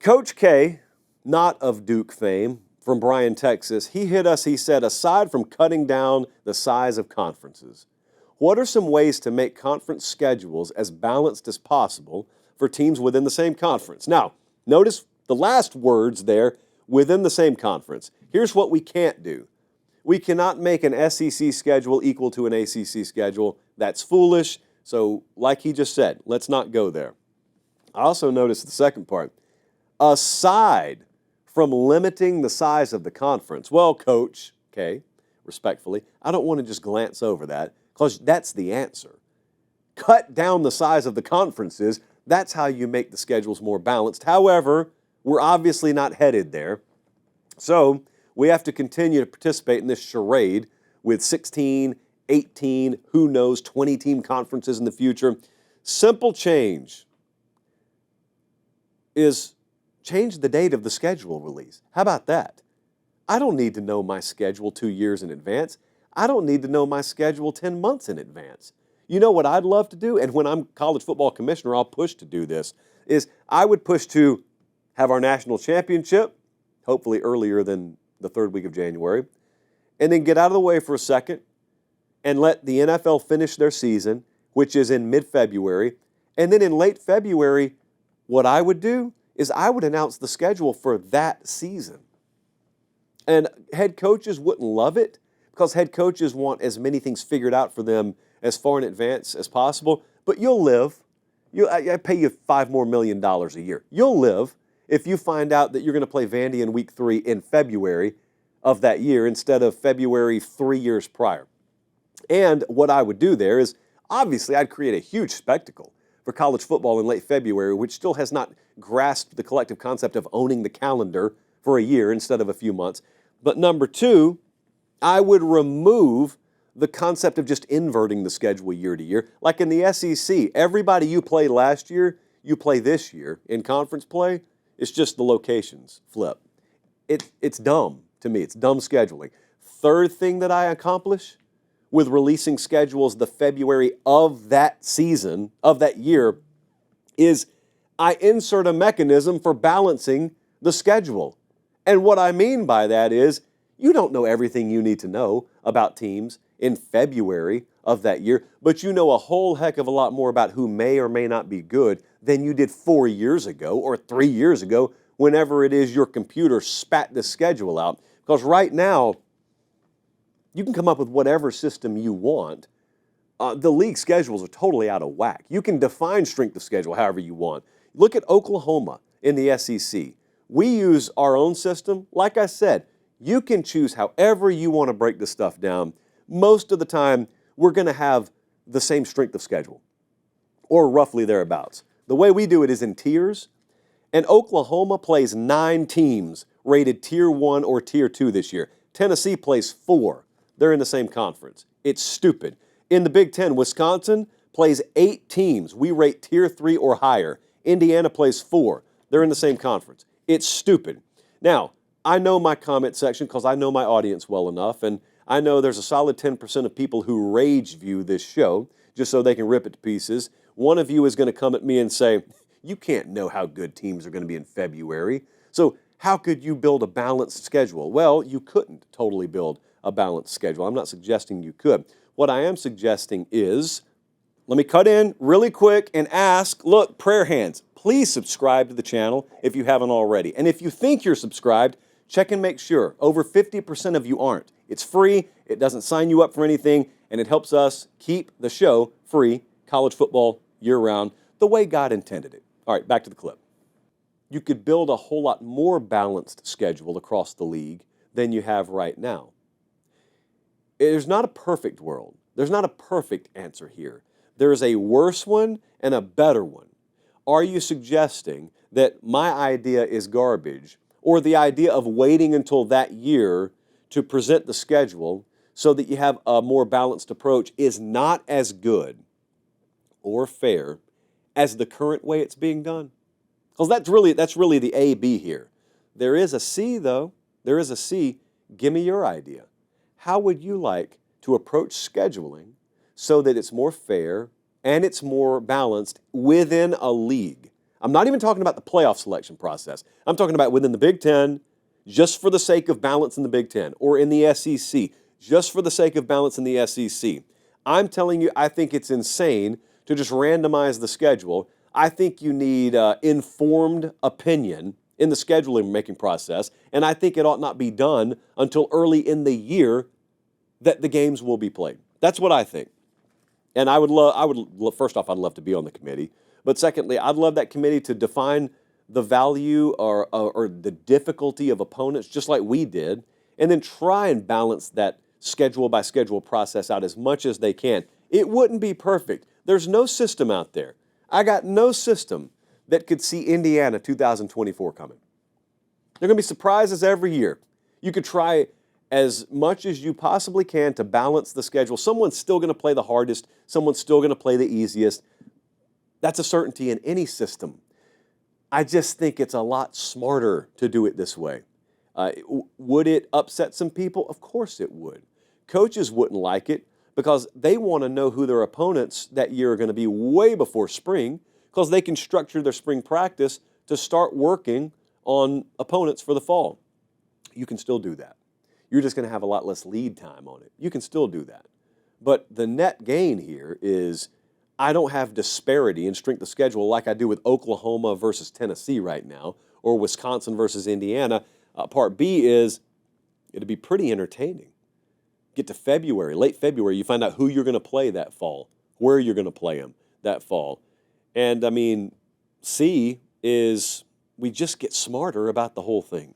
Coach K, not of Duke fame, from Bryan, Texas, he hit us, he said, aside from cutting down the size of conferences, what are some ways to make conference schedules as balanced as possible for teams within the same conference? Now, notice the last words there, within the same conference. Here's what we can't do. We cannot make an SEC schedule equal to an ACC schedule. That's foolish. So, like he just said, let's not go there. I also noticed the second part. Aside from limiting the size of the conference, well, Coach, okay, respectfully, I don't want to just glance over that because that's the answer. Cut down the size of the conferences. That's how you make the schedules more balanced. However, we're obviously not headed there. So we have to continue to participate in this charade with 16, 18, who knows, 20-team conferences in the future. Simple change is change the date of the schedule release. How about that? I don't need to know my schedule 2 years in advance. I don't need to know my schedule 10 months in advance. You know what I'd love to do? And when I'm college football commissioner, I'll push to do this, is I would push to have our national championship, hopefully earlier than the third week of January, and then get out of the way for a second and let the NFL finish their season, which is in mid-February. And then in late February, what I would do is I would announce the schedule for that season. And head coaches wouldn't love it because head coaches want as many things figured out for them as far in advance as possible. But you'll live. I pay you $5 million more a year. You'll live if you find out that you're going to play Vandy in week 3 in February of that year instead of February 3 years prior. And what I would do there is, obviously, I'd create a huge spectacle for college football in late February, which still has not grasped the collective concept of owning the calendar for a year instead of a few months. But number 2, I would remove the concept of just inverting the schedule year to year. Like in the SEC, everybody you played last year, you play this year. In conference play, it's just the locations flip. It's dumb to me. It's dumb scheduling. Third thing that I accomplish with releasing schedules the February of that season, of that year, is I insert a mechanism for balancing the schedule. And what I mean by that is you don't know everything you need to know about teams in February of that year, but you know a whole heck of a lot more about who may or may not be good than you did 4 years ago or 3 years ago, whenever it is your computer spat the schedule out. Because right now, you can come up with whatever system you want. The league schedules are totally out of whack. You can define strength of schedule however you want. Look at Oklahoma in the SEC. We use our own system. Like I said, you can choose however you want to break this stuff down. Most of the time, we're going to have the same strength of schedule, or roughly thereabouts. The way we do it is in tiers, and Oklahoma plays 9 teams rated Tier 1 or Tier 2 this year. Tennessee plays 4. They're in the same conference. It's stupid. In the Big Ten, Wisconsin plays 8 teams. We rate Tier 3 or higher. Indiana plays 4. They're in the same conference. It's stupid. Now, I know my comment section because I know my audience well enough, and I know there's a solid 10% of people who rage view this show just so they can rip it to pieces. One of you is going to come at me and say, you can't know how good teams are going to be in February. So how could you build a balanced schedule? Well, you couldn't totally build a balanced schedule. I'm not suggesting you could. What I am suggesting is, let me cut in really quick and ask, look, prayer hands, please subscribe to the channel if you haven't already. And if you think you're subscribed, check and make sure. Over 50% of you aren't. It's free, it doesn't sign you up for anything, and it helps us keep the show free, college football year-round, the way God intended it. All right, back to the clip. You could build a whole lot more balanced schedule across the league than you have right now. There's not a perfect world. There's not a perfect answer here. There is a worse one and a better one. Are you suggesting that my idea is garbage, or the idea of waiting until that year to present the schedule so that you have a more balanced approach is not as good or fair as the current way it's being done? Because that's really the A, B here. There is a C, though. There is a C. Give me your idea. How would you like to approach scheduling so that it's more fair and it's more balanced within a league? I'm not even talking about the playoff selection process. I'm talking about within the Big Ten, just for the sake of balance in the Big Ten, or in the SEC, just for the sake of balance in the SEC. I'm telling you, I think it's insane to just randomize the schedule. I think you need informed opinion in the scheduling making process, and I think it ought not be done until early in the year that the games will be played. That's what I think. And first off, I'd love to be on the committee. But secondly, I'd love that committee to define the value or the difficulty of opponents, just like we did, and then try and balance that schedule by schedule process out as much as they can. It wouldn't be perfect. There's no system out there. I got no system that could see Indiana 2024 coming. There are going to be surprises every year. You could try as much as you possibly can to balance the schedule. Someone's still going to play the hardest. Someone's still going to play the easiest. That's a certainty in any system. I just think it's a lot smarter to do it this way. Would it upset some people? Of course it would. Coaches wouldn't like it because they want to know who their opponents that year are going to be way before spring, because they can structure their spring practice to start working on opponents for the fall. You can still do that. You're just going to have a lot less lead time on it. You can still do that. But the net gain here is I don't have disparity in strength of schedule like I do with Oklahoma versus Tennessee right now, or Wisconsin versus Indiana. Part B is it'll be pretty entertaining. Get to February, late February, you find out who you're going to play that fall, where you're going to play them that fall. And I mean, C is we just get smarter about the whole thing.